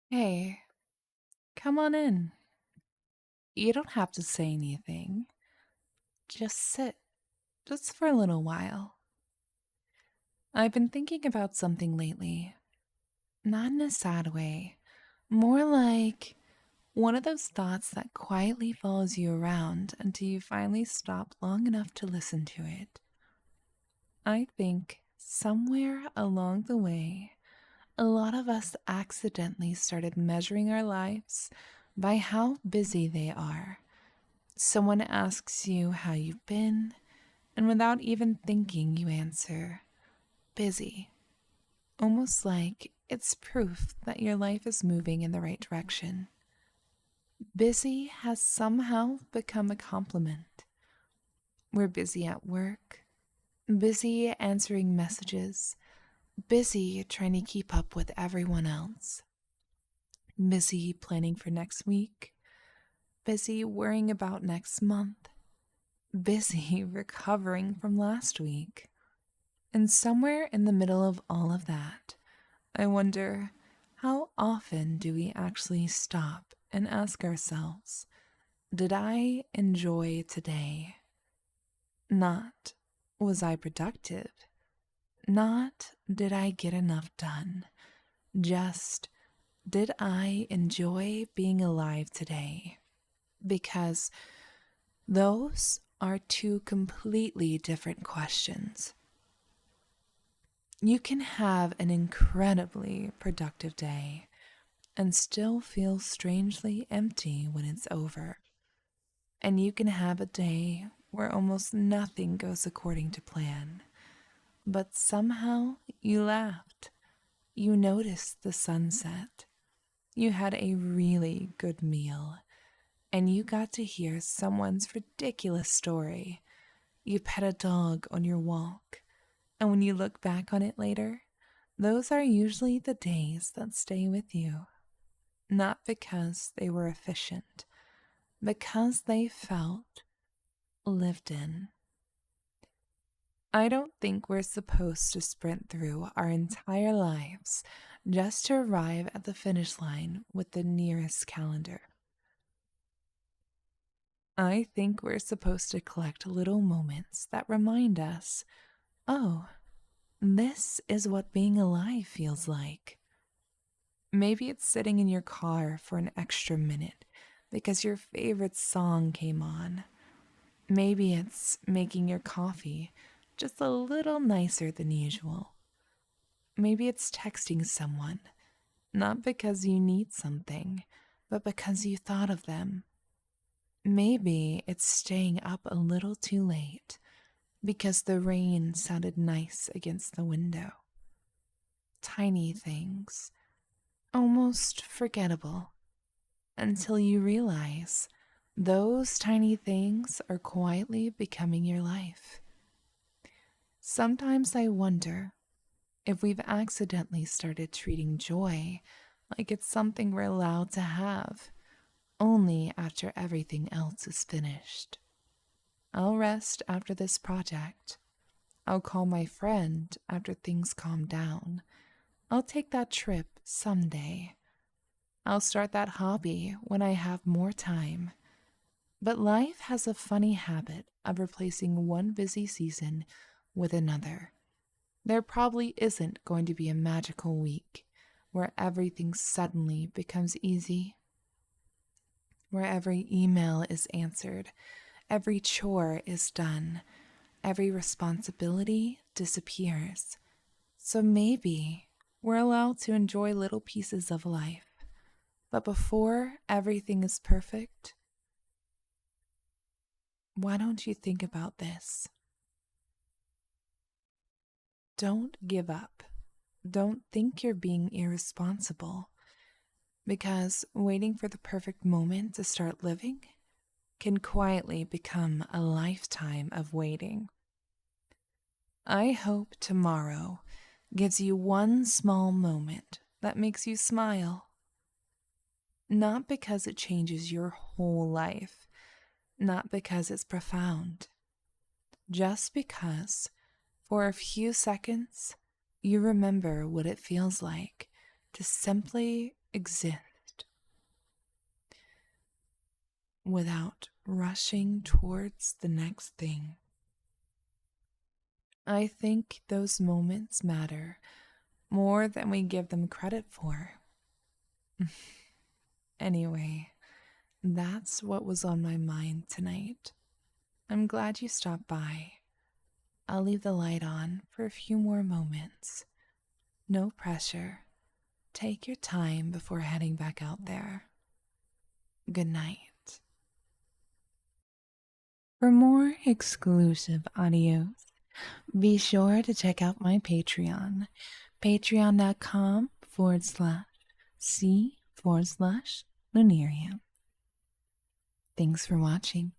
Hey, come on in. You don't have to say anything. Just sit, just for a little while. I've been thinking about something lately, not in a sad way, more like one of those thoughts that quietly follows you around until you finally stop long enough to listen to it. I think somewhere along the way, a lot of us accidentally started measuring our lives by how busy they are. Someone asks you how you've been, and without even thinking, you answer, busy. Almost like it's proof that your life is moving in the right direction. Busy has somehow become a compliment. We're busy at work, busy answering messages, busy trying to keep up with everyone else, busy planning for next week, busy worrying about next month, busy recovering from last week. And somewhere in the middle of all of that, I wonder, how often do we actually stop and ask ourselves, did I enjoy today? Not, was I productive? Not, did I get enough done? Just, did I enjoy being alive today? Because those are two completely different questions. You can have an incredibly productive day and still feel strangely empty when it's over. And you can have a day where almost nothing goes according to plan, but somehow you laughed, you noticed the sunset, you had a really good meal, and you got to hear someone's ridiculous story. You pet a dog on your walk, and when you look back on it later, those are usually the days that stay with you. Not because they were efficient, because they felt lived in. I don't think we're supposed to sprint through our entire lives just to arrive at the finish line with the nearest calendar. I think we're supposed to collect little moments that remind us, oh, this is what being alive feels like. Maybe it's sitting in your car for an extra minute because your favorite song came on. Maybe it's making your coffee just a little nicer than usual. Maybe it's texting someone, not because you need something, but because you thought of them. Maybe it's staying up a little too late because the rain sounded nice against the window. Tiny things, almost forgettable, until you realize those tiny things are quietly becoming your life. Sometimes I wonder if we've accidentally started treating joy like it's something we're allowed to have only after everything else is finished. I'll rest after this project. I'll call my friend after things calm down. I'll take that trip someday. I'll start that hobby when I have more time. But life has a funny habit of replacing one busy season with another. There probably isn't going to be a magical week where everything suddenly becomes easy, where every email is answered, every chore is done, every responsibility disappears. So maybe we're allowed to enjoy little pieces of life. But before everything is perfect, why don't you think about this? Don't give up. Don't think you're being irresponsible, because waiting for the perfect moment to start living can quietly become a lifetime of waiting. I hope tomorrow gives you one small moment that makes you smile, not because it changes your whole life, not because it's profound, just because for a few seconds you remember what it feels like to simply exist without rushing towards the next thing. I think those moments matter more than we give them credit for. Anyway, that's what was on my mind tonight. I'm glad you stopped by. I'll leave the light on for a few more moments. No pressure. Take your time before heading back out there. Good night. For more exclusive audios, be sure to check out my Patreon, patreon.com/c/Lunarium. Thanks for watching.